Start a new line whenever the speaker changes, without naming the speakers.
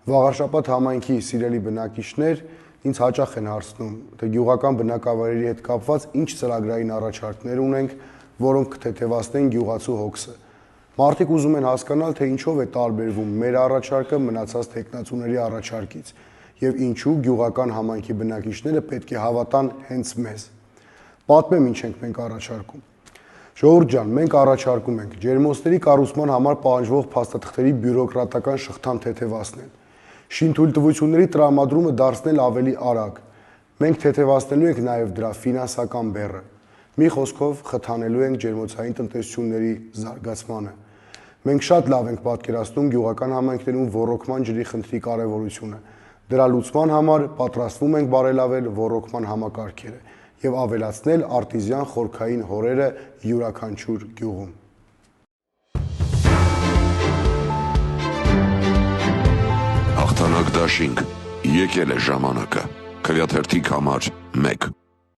Վաղարշապատ համայնքի սիրելի բնակիչներ ինձ հաճախ են հարցնում, թե գյուղական բնակավայրերի հետ կապված ինչ ծրագրային առաջարկներ ունենք, որոնք կթեթևացնեն գյուղացու հոգսը։ Մարդիկ ուզում են հասկանալ, թե ինչով է տարբերվում մեր առաջարկը մնացած թեկնածուների առաջարկից եւ ինչու գյուղական համայնքի բնակիչները պետք է հավատան հենց մեզ։ Պատմեմ ինչ ենք մենք առաջարկում։ Ժողովուրդ ջան, մենք առաջարկում ենք ջերմոցների կառուցման համար պահանջվող փաստաթղթերի բյուրոկրատական շղթան թեթևացնել, շինթույլտվությունների տրամադրումը դարձնել ավելի արագ։ Մենք թեթևացնելու ենք նաև դրա ֆինանսական բեռը։ Մի խոսքով խթանելու ենք ջերմոցային տնտեսությունների զարգացմանը։ Մենք շատ լավ ենք պատկերացնում գյուղական համայնքներում ոռոգման ջրի խնդրի կարևորությունը։ Դրա լուծման համար պատրաստվում ենք բարելավել ոռոգման համակարգերը եւ ավելացնել արտիզյան խորքային հորերը յուրաքանչյուր գյուղում։
Հաղթանակ դաշինք, եկել է ժամանակը, քվեաթերթիկ համար 1